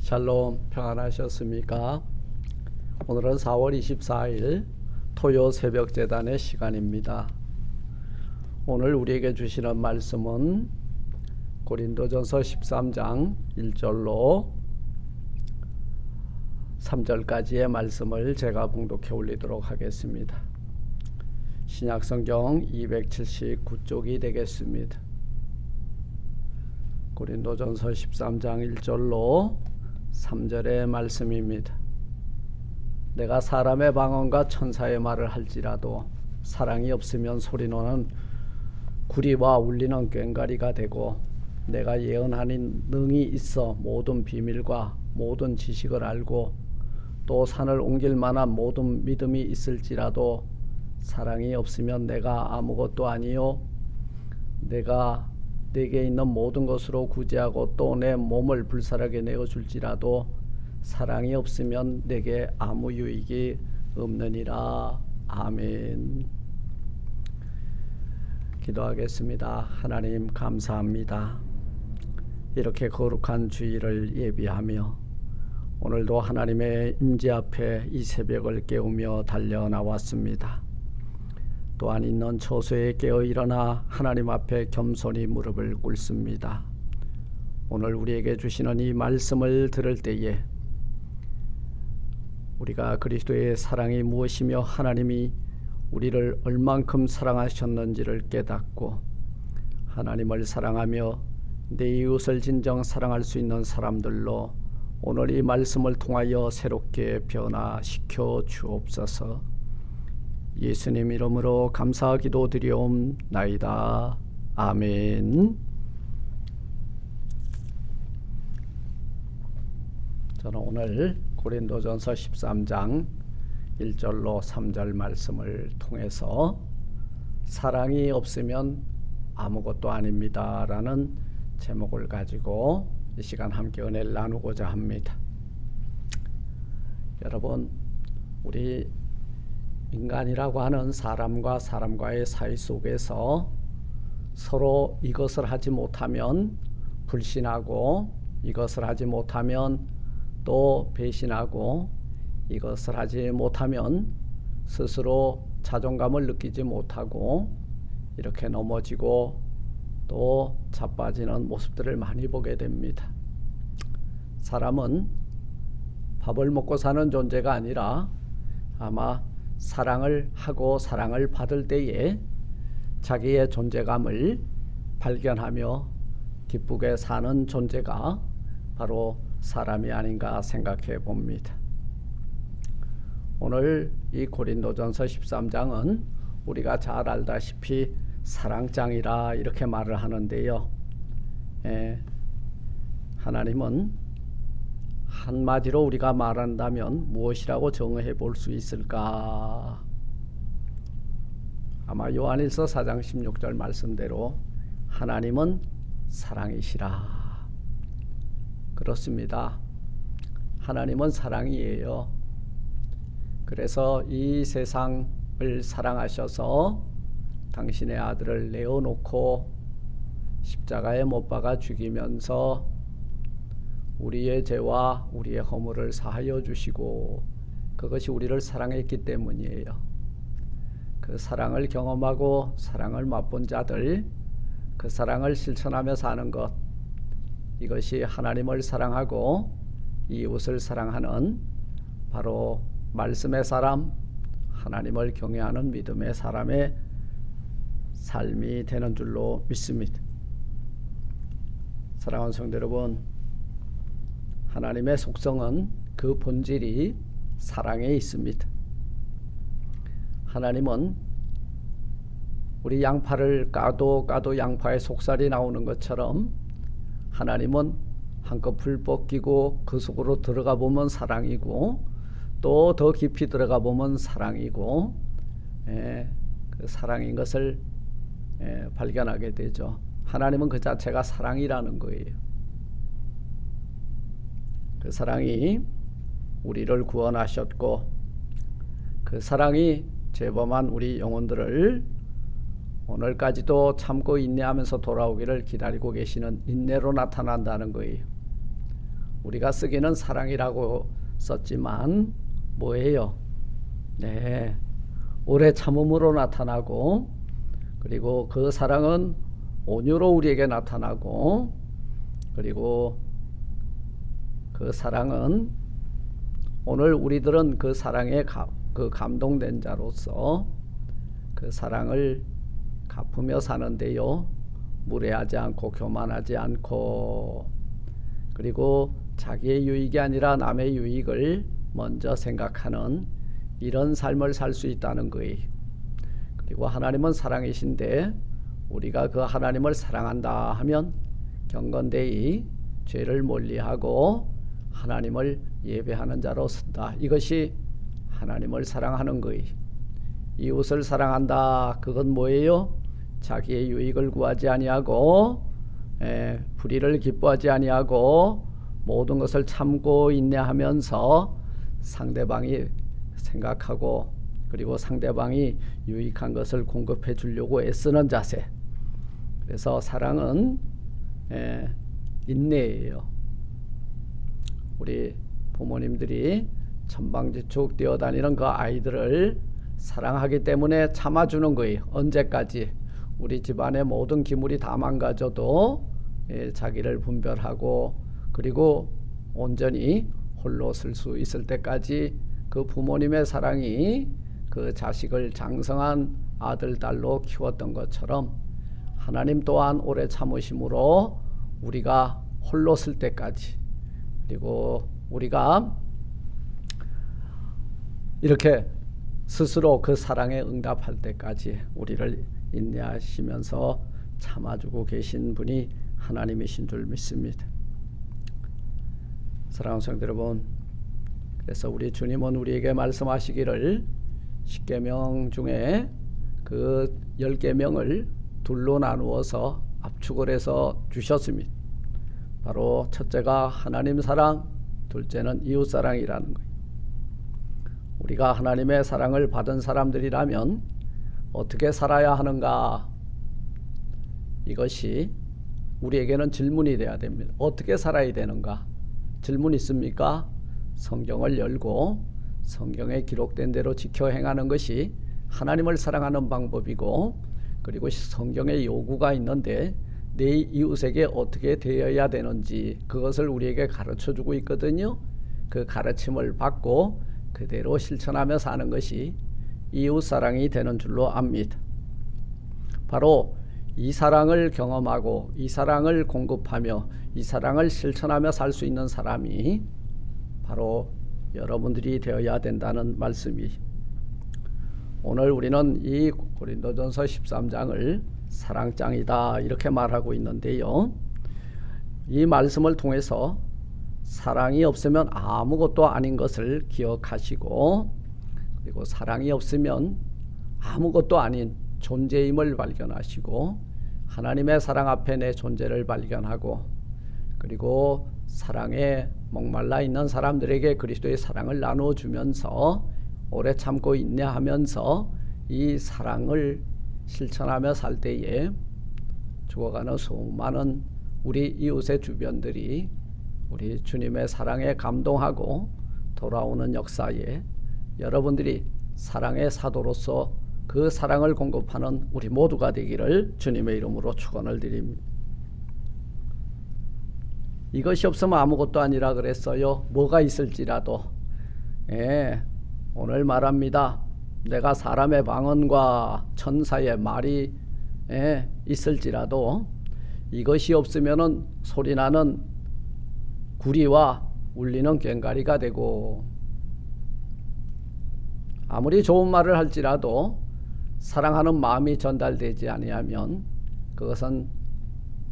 샬롬, 평안하셨습니까? 오늘은 4월 24일 토요 새벽 재단의 시간입니다. 오늘 우리에게 주시는 말씀은 고린도전서 13장 1절로 3절까지의 말씀을 제가 봉독해 올리도록 하겠습니다. 신약성경 279쪽이 되겠습니다. 고린도전서 13장 1절로 3절의 말씀입니다. 내가 사람의 방언과 천사의 말을 할지라도 사랑이 없으면 소리노는 구리와 울리는 꽹과리가 되고, 내가 예언하니 능이 있어 모든 비밀과 모든 지식을 알고 또 산을 옮길 만한 모든 믿음이 있을지라도 사랑이 없으면 내가 아무것도 아니요, 내가 내게 있는 모든 것으로 구제하고 또 내 몸을 불살하게 내어줄지라도 사랑이 없으면 내게 아무 유익이 없느니라. 아멘. 기도하겠습니다. 하나님 감사합니다. 이렇게 거룩한 주일을 예비하며 오늘도 하나님의 임재 앞에 이 새벽을 깨우며 달려 나왔습니다. 또한 있는 처소에 깨어 일어나 하나님 앞에 겸손히 무릎을 꿇습니다. 오늘 우리에게 주시는 이 말씀을 들을 때에 우리가 그리스도의 사랑이 무엇이며 하나님이 우리를 얼만큼 사랑하셨는지를 깨닫고 하나님을 사랑하며 내 이웃을 진정 사랑할 수 있는 사람들로 오늘 이 말씀을 통하여 새롭게 변화시켜 주옵소서. 예수님 이름으로 감사 기도드리옵나이다. 아멘. 저는 오늘 고린도전서 13장 1절로 3절 말씀을 통해서 사랑이 없으면 아무것도 아닙니다 라는 제목을 가지고 이 시간 함께 은혜를 나누고자 합니다. 여러분, 우리 인간이라고 하는 사람과 사람과의 사이 속에서 서로 이것을 하지 못하면 불신하고, 이것을 하지 못하면 또 배신하고, 이것을 하지 못하면 스스로 자존감을 느끼지 못하고 이렇게 넘어지고 또 자빠지는 모습들을 많이 보게 됩니다. 사람은 밥을 먹고 사는 존재가 아니라 아마 사랑을 하고 사랑을 받을 때에 자기의 존재감을 발견하며 기쁘게 사는 존재가 바로 사람이 아닌가 생각해 봅니다. 오늘 이 고린도전서 13장은 우리가 잘 알다시피 사랑장이라 이렇게 말을 하는데요. 하나님은 한마디로 우리가 말한다면 무엇이라고 정의해 볼 수 있을까? 아마 요한일서 4장 16절 말씀대로 하나님은 사랑이시라. 그렇습니다. 하나님은 사랑이에요. 그래서 이 세상을 사랑하셔서 당신의 아들을 내어놓고 십자가에 못 박아 죽이면서 우리의 죄와 우리의 허물을 사하여 주시고, 그것이 우리를 사랑했기 때문이에요. 그 사랑을 경험하고 사랑을 맛본 자들, 그 사랑을 실천하며 사는 것, 이것이 하나님을 사랑하고 이웃을 사랑하는 바로 말씀의 사람, 하나님을 경외하는 믿음의 사람의 삶이 되는 줄로 믿습니다. 사랑하는 성도 여러분, 하나님의 속성은 그 본질이 사랑에 있습니다. 하나님은 우리 양파를 까도 양파에 속살이 나오는 것처럼 하나님은 한꺼풀 벗기고 그 속으로 들어가 보면 사랑이고 또 더 깊이 들어가 보면 사랑이고, 그 사랑인 것을 발견하게 되죠. 하나님은 그 자체가 사랑이라는 거예요. 그 사랑이 우리를 구원하셨고 그 사랑이 죄범한 우리 영혼들을 오늘까지도 참고 인내하면서 돌아오기를 기다리고 계시는 인내로 나타난다는 거예요. 우리가 쓰기는 사랑이라고 썼지만 뭐예요? 네, 오래 참음으로 나타나고, 그리고 그 사랑은 온유로 우리에게 나타나고, 그리고 그 사랑은 오늘 우리들은 그 사랑에 그 감동된 자로서 그 사랑을 갚으며 사는데요, 무례하지 않고 교만하지 않고, 그리고 자기의 유익이 아니라 남의 유익을 먼저 생각하는 이런 삶을 살 수 있다는 거예요. 그리고 하나님은 사랑이신데 우리가 그 하나님을 사랑한다 하면 경건되이 죄를 멀리하고 하나님을 예배하는 자로 쓴다. 이것이 하나님을 사랑하는 거예요. 이웃을 사랑한다. 그건 뭐예요? 자기의 유익을 구하지 아니하고 불의를 기뻐하지 아니하고 모든 것을 참고 인내하면서 상대방이 생각하고, 그리고 상대방이 유익한 것을 공급해 주려고 애쓰는 자세. 그래서 사랑은 인내예요. 우리 부모님들이 천방지축 뛰어다니는 그 아이들을 사랑하기 때문에 참아주는 거예요. 언제까지? 우리 집안의 모든 기물이 다 망가져도 자기를 분별하고, 그리고 온전히 홀로 쓸 수 있을 때까지 그 부모님의 사랑이 그 자식을 장성한 아들, 딸로 키웠던 것처럼 하나님 또한 오래 참으심으로 우리가 홀로 쓸 때까지, 그리고 우리가 이렇게 스스로 그 사랑에 응답할 때까지 우리를 인내하시면서 참아주고 계신 분이 하나님이신 줄 믿습니다. 사랑하는 성도 여러분, 그래서 우리 주님은 우리에게 말씀하시기를 10계명 중에 그 10계명을 둘로 나누어서 압축을 해서 주셨습니다. 바로 첫째가 하나님 사랑, 둘째는 이웃 사랑이라는 거예요. 우리가 하나님의 사랑을 받은 사람들이라면 어떻게 살아야 하는가? 이것이 우리에게는 질문이 돼야 됩니다. 어떻게 살아야 되는가? 질문 있습니까? 성경을 열고 성경에 기록된 대로 지켜 행하는 것이 하나님을 사랑하는 방법이고, 그리고 성경에 요구가 있는데 내 이웃에게 어떻게 대해야 되는지 그것을 우리에게 가르쳐주고 있거든요. 그 가르침을 받고 그대로 실천하며 사는 것이 이웃사랑이 되는 줄로 압니다. 바로 이 사랑을 경험하고 이 사랑을 공급하며 이 사랑을 실천하며 살 수 있는 사람이 바로 여러분들이 되어야 된다는 말씀이, 오늘 우리는 이 고린도전서 13장을 사랑장이다 이렇게 말하고 있는데요, 이 말씀을 통해서 사랑이 없으면 아무것도 아닌 것을 기억하시고, 그리고 사랑이 없으면 아무것도 아닌 존재임을 발견하시고, 하나님의 사랑 앞에 내 존재를 발견하고, 그리고 사랑에 목말라 있는 사람들에게 그리스도의 사랑을 나눠주면서 오래 참고 인내하면서 이 사랑을 실천하며 살 때에 죽어가는 수많은 우리 이웃의 주변들이 우리 주님의 사랑에 감동하고 돌아오는 역사에 여러분들이 사랑의 사도로서 그 사랑을 공급하는 우리 모두가 되기를 주님의 이름으로 축원을 드립니다. 이것이 없으면 아무것도 아니라 그랬어요. 뭐가 있을지라도. 오늘 말합니다. 내가 사람의 방언과 천사의 말이 있을지라도 이것이 없으면은 소리나는 구리와 울리는 꽹과리가 되고, 아무리 좋은 말을 할지라도 사랑하는 마음이 전달되지 아니하면 그것은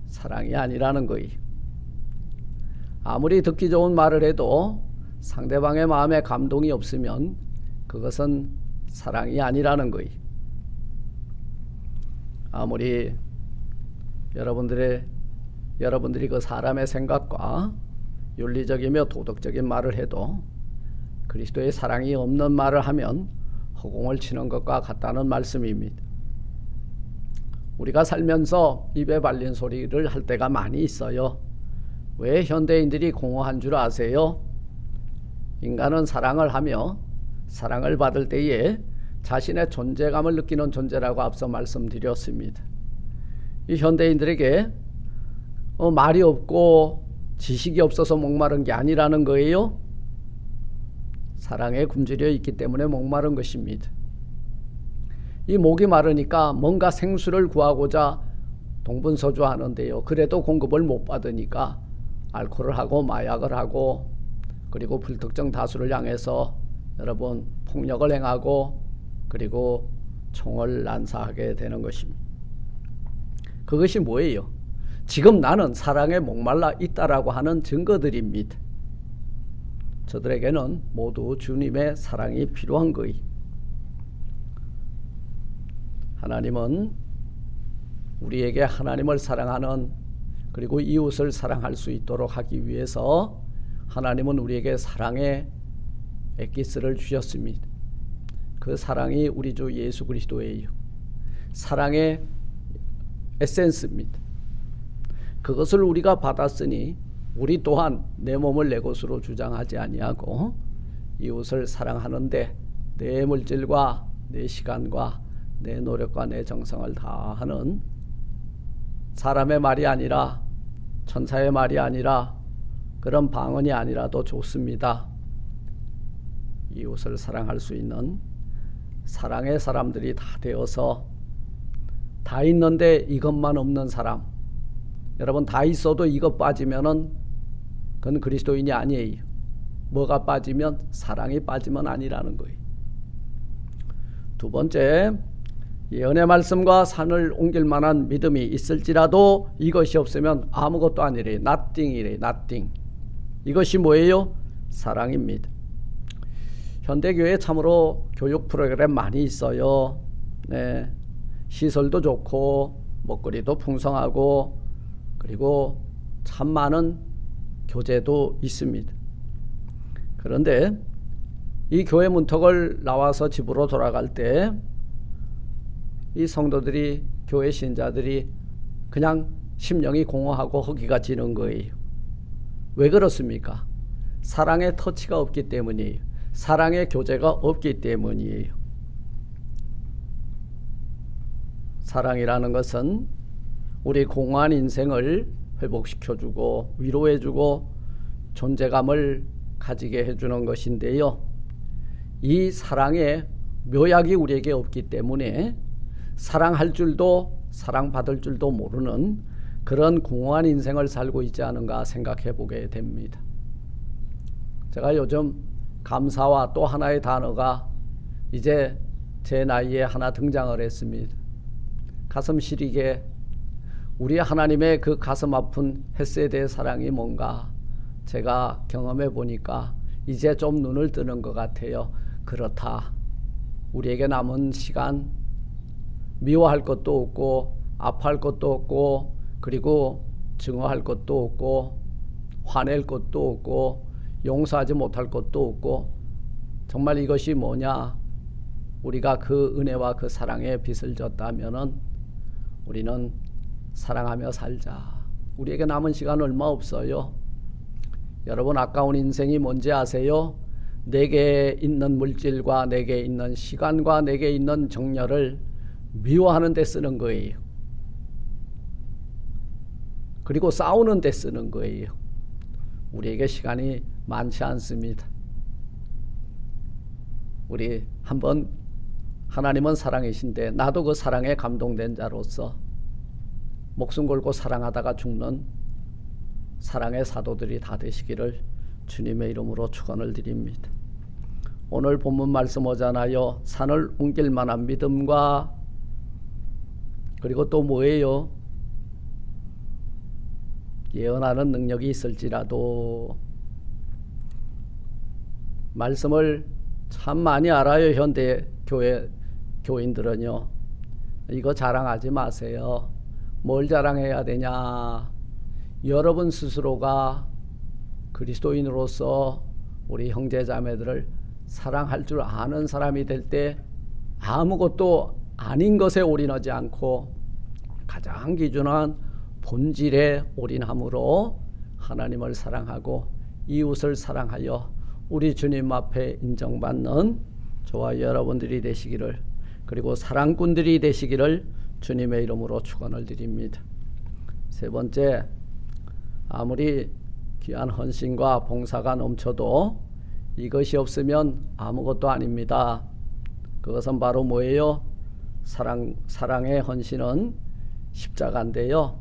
사랑이 아니라는 거예요. 아무리 듣기 좋은 말을 해도 상대방의 마음에 감동이 없으면 그것은 사랑이 아니라는 거예요. 아무리 여러분들이 그 사람의 생각과 윤리적이며 도덕적인 말을 해도 그리스도의 사랑이 없는 말을 하면 허공을 치는 것과 같다는 말씀입니다. 우리가 살면서 입에 발린 소리를 할 때가 많이 있어요. 왜 현대인들이 공허한 줄 아세요? 인간은 사랑을 하며 사랑을 받을 때에 자신의 존재감을 느끼는 존재라고 앞서 말씀드렸습니다. 이 현대인들에게 말이 없고 지식이 없어서 목마른 게 아니라는 거예요. 사랑에 굶주려 있기 때문에 목마른 것입니다. 이 목이 마르니까 뭔가 생수를 구하고자 동분서주하는데요. 그래도 공급을 못 받으니까 알코올을 하고 마약을 하고 그리고 불특정 다수를 향해서 여러분 폭력을 행하고 그리고 총을 난사하게 되는 것입니다. 그것이 뭐예요? 지금 나는 사랑에 목말라 있다라고 하는 증거들입니다. 저들에게는 모두 주님의 사랑이 필요한 거예요. 하나님은 우리에게 하나님을 사랑하는 그리고 이웃을 사랑할 수 있도록 하기 위해서 하나님은 우리에게 사랑의 엑기스를 주셨습니다. 그 사랑이 우리 주 예수 그리스도예요. 사랑의 에센스입니다. 그것을 우리가 받았으니 우리 또한 내 몸을 내 것으로 주장하지 아니하고 이웃을 사랑하는데 내 물질과 내 시간과 내 노력과 내 정성을 다하는 사람의 말이 아니라 천사의 말이 아니라 그런 방언이 아니라도 좋습니다. 이웃을 사랑할 수 있는 사랑의 사람들이 다 되어서 다 있는데 이것만 없는 사람, 여러분 다 있어도 이것 빠지면은 그건 그리스도인이 아니에요. 뭐가 빠지면 사랑이 빠지면 아니라는 거예요. 두 번째, 예언의 말씀과 산을 옮길 만한 믿음이 있을지라도 이것이 없으면 아무것도 아니래. nothing이래. nothing. 이것이 뭐예요? 사랑입니다. 현대교회에 참으로 교육 프로그램 많이 있어요. 네. 시설도 좋고 먹거리도 풍성하고 그리고 참 많은 교재도 있습니다. 그런데 이 교회 문턱을 나와서 집으로 돌아갈 때 이 성도들이 교회 신자들이 그냥 심령이 공허하고 허기가 지는 거예요. 왜 그렇습니까? 사랑의 터치가 없기 때문이에요. 사랑의 교제가 없기 때문이에요. 사랑이라는 것은 우리 공허한 인생을 회복시켜주고 위로해주고 존재감을 가지게 해주는 것인데요. 이 사랑의 묘약이 우리에게 없기 때문에 사랑할 줄도 사랑받을 줄도 모르는 그런 공허한 인생을 살고 있지 않은가 생각해 보게 됩니다. 제가 요즘 감사와 또 하나의 단어가 이제 제 나이에 하나 등장을 했습니다. 가슴 시리게 우리 하나님의 그 가슴 아픈 헤세드의 사랑이 뭔가 제가 경험해 보니까 이제 좀 눈을 뜨는 것 같아요. 그렇다. 우리에게 남은 시간 미워할 것도 없고 아파할 것도 없고 그리고 증오할 것도 없고 화낼 것도 없고 용서하지 못할 것도 없고 정말 이것이 뭐냐? 우리가 그 은혜와 그 사랑에 빚을 졌다면은 우리는 사랑하며 살자. 우리에게 남은 시간 얼마 없어요. 여러분 아까운 인생이 뭔지 아세요? 내게 있는 물질과 내게 있는 시간과 내게 있는 정열을 미워하는 데 쓰는 거예요. 그리고 싸우는 데 쓰는 거예요. 우리에게 시간이 많지 않습니다. 우리 한번 하나님은 사랑이신데 나도 그 사랑에 감동된 자로서 목숨 걸고 사랑하다가 죽는 사랑의 사도들이 다 되시기를 주님의 이름으로 축원을 드립니다. 오늘 본문 말씀 오잖아요. 산을 옮길 만한 믿음과 그리고 또 뭐예요? 예언하는 능력이 있을지라도 말씀을 참 많이 알아요. 현대 교회 교인들은요. 이거 자랑하지 마세요. 뭘 자랑해야 되냐? 여러분 스스로가 그리스도인으로서 우리 형제자매들을 사랑할 줄 아는 사람이 될 때 아무것도 아닌 것에 올인하지 않고 가장 기준한 본질에 올인함으로 하나님을 사랑하고 이웃을 사랑하여 우리 주님 앞에 인정받는 저와 여러분들이 되시기를, 그리고 사랑꾼들이 되시기를 주님의 이름으로 축원을 드립니다. 세 번째, 아무리 귀한 헌신과 봉사가 넘쳐도 이것이 없으면 아무것도 아닙니다. 그것은 바로 뭐예요? 사랑의 헌신은 십자가인데요.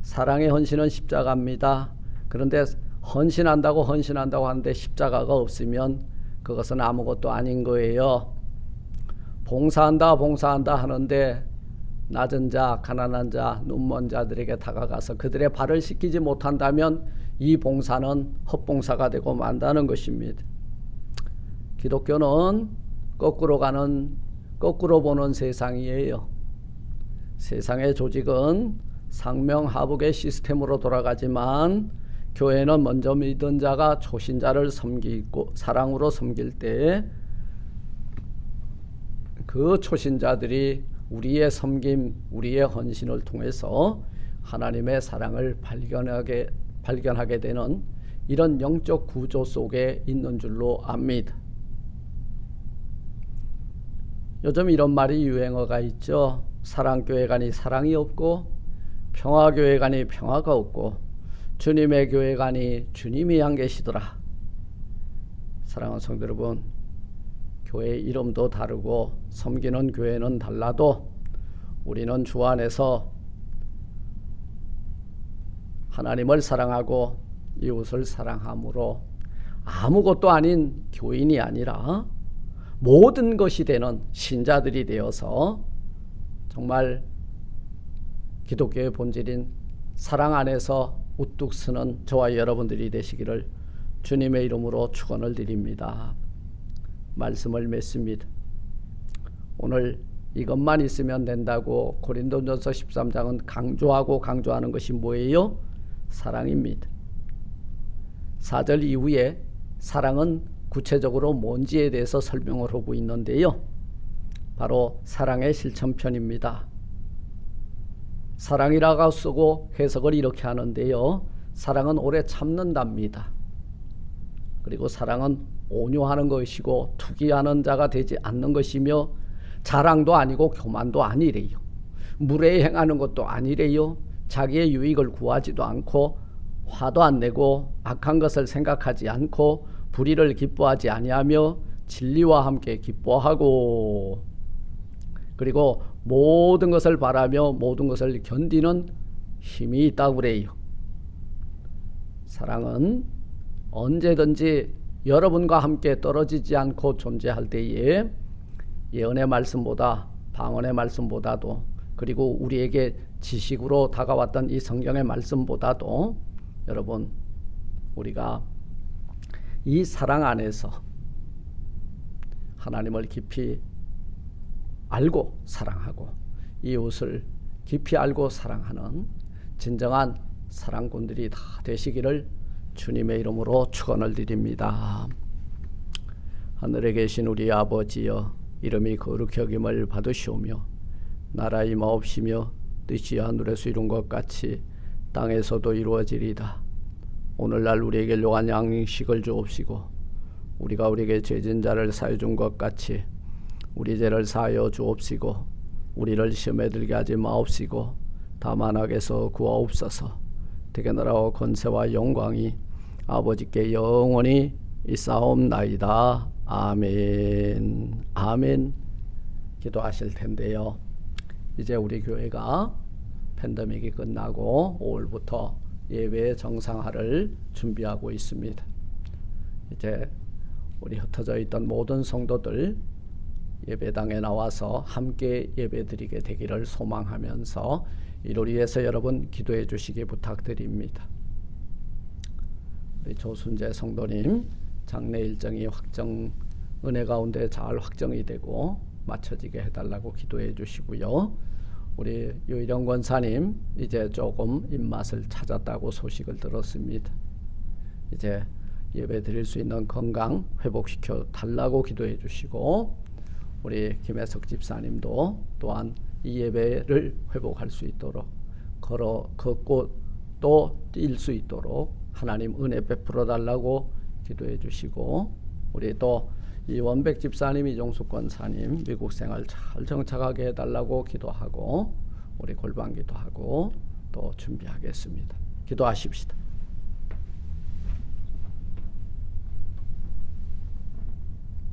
사랑의 헌신은 십자가입니다. 그런데 헌신한다고 하는데 십자가가 없으면 그것은 아무것도 아닌 거예요. 봉사한다 하는데 낮은 자, 가난한 자, 눈먼 자들에게 다가가서 그들의 발을 씻기지 못한다면 이 봉사는 헛봉사가 되고 만다는 것입니다. 기독교는 거꾸로 보는 세상이에요. 세상의 조직은 상명하복의 시스템으로 돌아가지만 교회는 먼저 믿은 자가 초신자를 섬기고 사랑으로 섬길 때 그 초신자들이 우리의 섬김, 우리의 헌신을 통해서 하나님의 사랑을 발견하게 되는 이런 영적 구조 속에 있는 줄로 압니다. 요즘 이런 말이 유행어가 있죠. 사랑교회 가니 사랑이 없고, 평화교회 가니 평화가 없고, 주님의 교회 가니 주님이 안 계시더라. 사랑하는 성도 여러분, 교회 이름도 다르고 섬기는 교회는 달라도 우리는 주 안에서 하나님을 사랑하고 이웃을 사랑함으로 아무것도 아닌 교인이 아니라 모든 것이 되는 신자들이 되어서 정말 기독교의 본질인 사랑 안에서 우뚝 서는 저와 여러분들이 되시기를 주님의 이름으로 축원을 드립니다. 말씀을 맺습니다. 오늘 이것만 있으면 된다고 고린도전서 13장은 강조하는 것이 뭐예요? 사랑입니다. 4절 이후에 사랑은 구체적으로 뭔지에 대해서 설명을 하고 있는데요. 바로 사랑의 실천편입니다. 사랑이라고 쓰고 해석을 이렇게 하는데요. 사랑은 오래 참는답니다. 그리고 사랑은 온유하는 것이고 투기하는 자가 되지 않는 것이며 자랑도 아니고 교만도 아니래요. 무례히 행하는 것도 아니래요. 자기의 유익을 구하지도 않고 화도 안 내고 악한 것을 생각하지 않고 불의를 기뻐하지 아니하며 진리와 함께 기뻐하고, 그리고 모든 것을 바라며 모든 것을 견디는 힘이 있다고 그래요. 사랑은 언제든지 여러분과 함께 떨어지지 않고 존재할 때에 예언의 말씀보다 방언의 말씀보다도, 그리고 우리에게 지식으로 다가왔던 이 성경의 말씀보다도 여러분, 우리가 이 사랑 안에서 하나님을 깊이 알고 사랑하고 이웃을 깊이 알고 사랑하는 진정한 사랑꾼들이 다 되시기를 주님의 이름으로 축원을 드립니다. 하늘에 계신 우리 아버지여, 이름이 거룩히 여김을 받으시오며 나라 임하옵시며 뜻이 하늘에서 이룬 것 같이 땅에서도 이루어지리다. 오늘날 우리에게 일용할 양식을 주옵시고 우리가 우리에게 죄진 자를 사하여 준 것 같이 우리 죄를 사하여 주옵시고 우리를 시험에 들게 하지 마옵시고 다만 악에서 구하옵소서. 되게 나라와 권세와 영광이 아버지께 영원히 있사옵나이다. 아멘. 아멘. 기도하실 텐데요. 이제 우리 교회가 팬데믹이 끝나고 5월부터 예배 정상화를 준비하고 있습니다. 이제 우리 흩어져 있던 모든 성도들 예배당에 나와서 함께 예배드리게 되기를 소망하면서 이를 위해서 여러분 기도해 주시기 부탁드립니다. 우리 조순재 성도님 장례 일정이 은혜 가운데 잘 확정이 되고 맞춰지게 해달라고 기도해 주시고요. 우리 유일영 권사님 이제 조금 입맛을 찾았다고 소식을 들었습니다. 이제 예배 드릴 수 있는 건강 회복시켜 달라고 기도해 주시고, 우리 김혜석 집사님도 또한 이 예배를 회복할 수 있도록 걷고 또 뛸 수 있도록 하나님 은혜 베풀어 달라고 기도해 주시고, 우리 또 이 원백 집사님, 이종숙 권사님 미국 생활 잘 정착하게 해달라고 기도하고, 우리 골방기도 하고 또 준비하겠습니다. 기도하십시다.